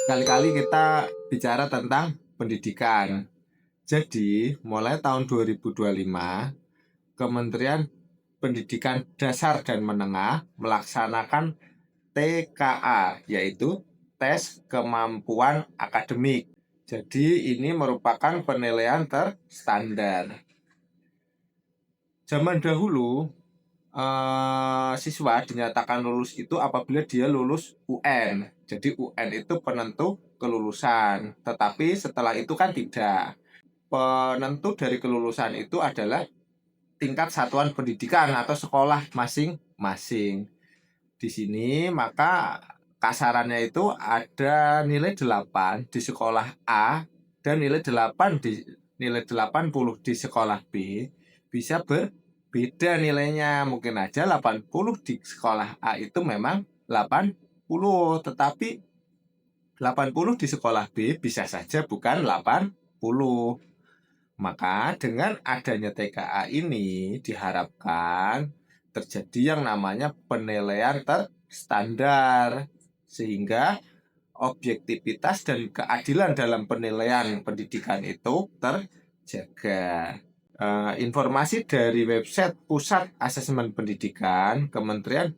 Sekali-kali kita bicara tentang pendidikan. Jadi, mulai tahun 2025, Kementerian Pendidikan Dasar dan Menengah melaksanakan TKA, yaitu Tes Kemampuan Akademik. Jadi, ini merupakan penilaian terstandar. Zaman dahulu, siswa dinyatakan lulus itu apabila dia lulus UN. Jadi UN itu penentu kelulusan. Tetapi setelah itu kan tidak. Penentu dari kelulusan itu adalah tingkat satuan pendidikan atau sekolah masing-masing. Di sini maka kasarannya itu ada nilai 8 di sekolah A dan nilai 80 di sekolah B bisa berbeda nilainya. Mungkin aja 80 di sekolah A itu memang 80, tetapi 80 di sekolah B bisa saja bukan 80. Maka dengan adanya TKA ini diharapkan terjadi yang namanya penilaian terstandar, sehingga objektivitas dan keadilan dalam penilaian pendidikan itu terjaga. Informasi dari website Pusat Asesmen Pendidikan Kementerian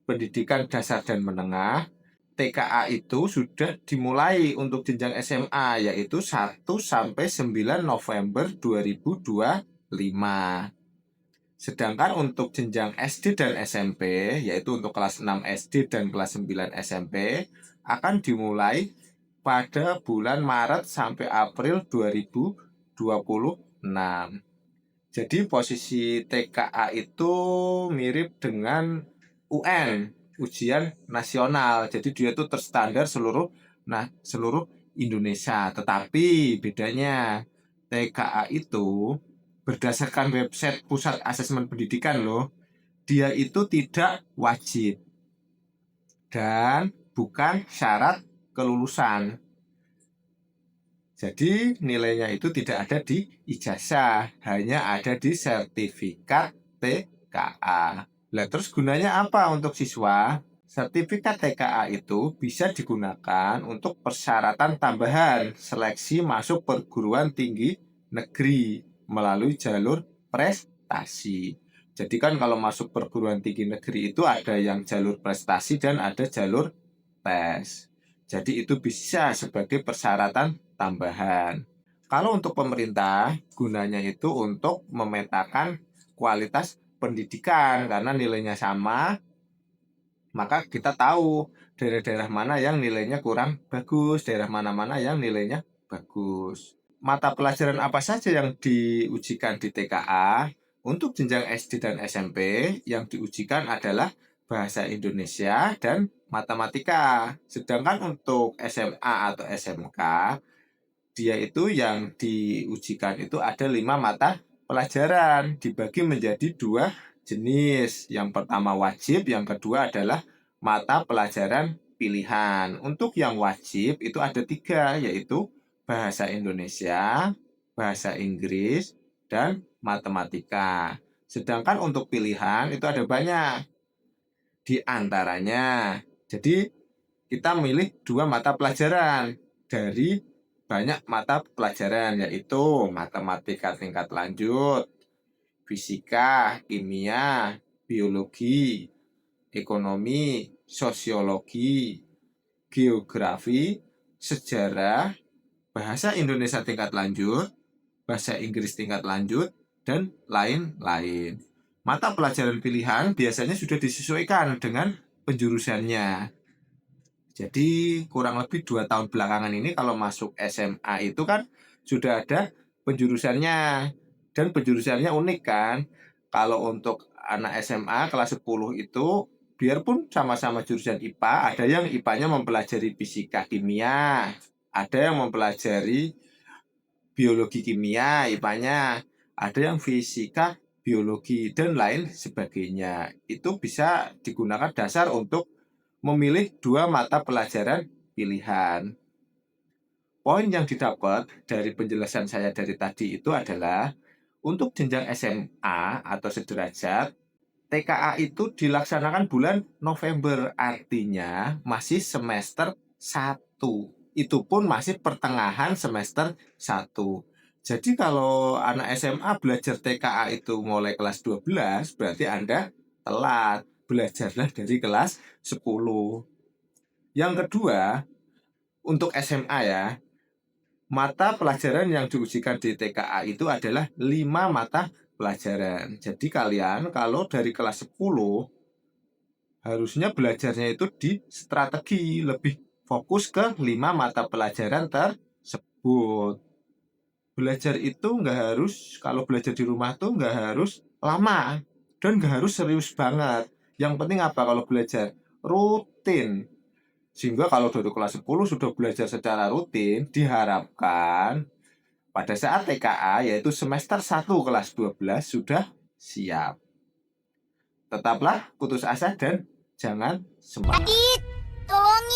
Pendidikan Dasar dan Menengah, TKA itu sudah dimulai untuk jenjang SMA, yaitu 1 sampai 9 November 2025. Sedangkan untuk jenjang SD dan SMP, yaitu untuk kelas 6 SD dan kelas 9 SMP, akan dimulai pada bulan Maret sampai April 2026. Jadi posisi TKA itu mirip dengan UN, ujian nasional. Jadi dia itu terstandar seluruh Indonesia. Tetapi bedanya TKA itu berdasarkan website Pusat Asesmen Pendidikan loh, dia itu tidak wajib dan bukan syarat kelulusan. Jadi nilainya itu tidak ada di ijazah, hanya ada di sertifikat TKA. Nah, terus gunanya apa untuk siswa? Sertifikat TKA itu bisa digunakan untuk persyaratan tambahan seleksi masuk perguruan tinggi negeri melalui jalur prestasi. Jadi kan kalau masuk perguruan tinggi negeri itu ada yang jalur prestasi dan ada jalur tes. Jadi itu bisa sebagai persyaratan tambahan. Kalau untuk pemerintah, gunanya itu untuk memetakan kualitas pendidikan karena nilainya sama, maka kita tahu daerah-daerah mana yang nilainya kurang bagus, daerah mana-mana yang nilainya bagus. Mata pelajaran apa saja yang diujikan di TKA? Untuk jenjang SD dan SMP, yang diujikan adalah bahasa Indonesia dan matematika. Sedangkan untuk SMA atau SMK, dia itu yang diujikan itu ada 5 mata pelajaran, dibagi menjadi 2 jenis. Yang pertama wajib, yang kedua adalah mata pelajaran pilihan. Untuk yang wajib itu ada 3, yaitu bahasa Indonesia, bahasa Inggris, dan matematika. Sedangkan untuk pilihan itu ada banyak. Di antaranya, jadi kita milih 2 mata pelajaran dari banyak mata pelajaran, yaitu matematika tingkat lanjut, fisika, kimia, biologi, ekonomi, sosiologi, geografi, sejarah, bahasa Indonesia tingkat lanjut, bahasa Inggris tingkat lanjut, dan lain-lain. Mata pelajaran pilihan biasanya sudah disesuaikan dengan penjurusannya. Jadi kurang lebih 2 tahun belakangan ini kalau masuk SMA itu kan sudah ada penjurusannya. Dan penjurusannya unik kan. Kalau untuk anak SMA kelas 10 itu biarpun sama-sama jurusan IPA, ada yang IPA-nya mempelajari fisika kimia, ada yang mempelajari biologi kimia IPA-nya, ada yang fisika biologi dan lain sebagainya. Itu bisa digunakan dasar untuk memilih 2 mata pelajaran pilihan. Poin yang didapat dari penjelasan saya dari tadi itu adalah untuk jenjang SMA atau sederajat, TKA itu dilaksanakan bulan November, artinya masih semester 1. Itu pun masih pertengahan semester 1. Jadi kalau anak SMA belajar TKA itu mulai kelas 12, berarti Anda telat. Belajarlah dari kelas 10. Yang kedua, untuk SMA ya, mata pelajaran yang diujikan di TKA itu adalah 5 mata pelajaran. Jadi kalian kalau dari kelas 10 harusnya belajarnya itu di strategi, lebih fokus ke 5 mata pelajaran tersebut. Belajar itu nggak harus, kalau belajar di rumah tuh nggak harus lama dan nggak harus serius banget. Yang penting apa kalau belajar? Rutin. Sehingga kalau dari kelas 10 sudah belajar secara rutin, diharapkan pada saat TKA yaitu semester 1 kelas 12 sudah siap. Tetaplah putus asa dan jangan semangat. Adit, tolongin.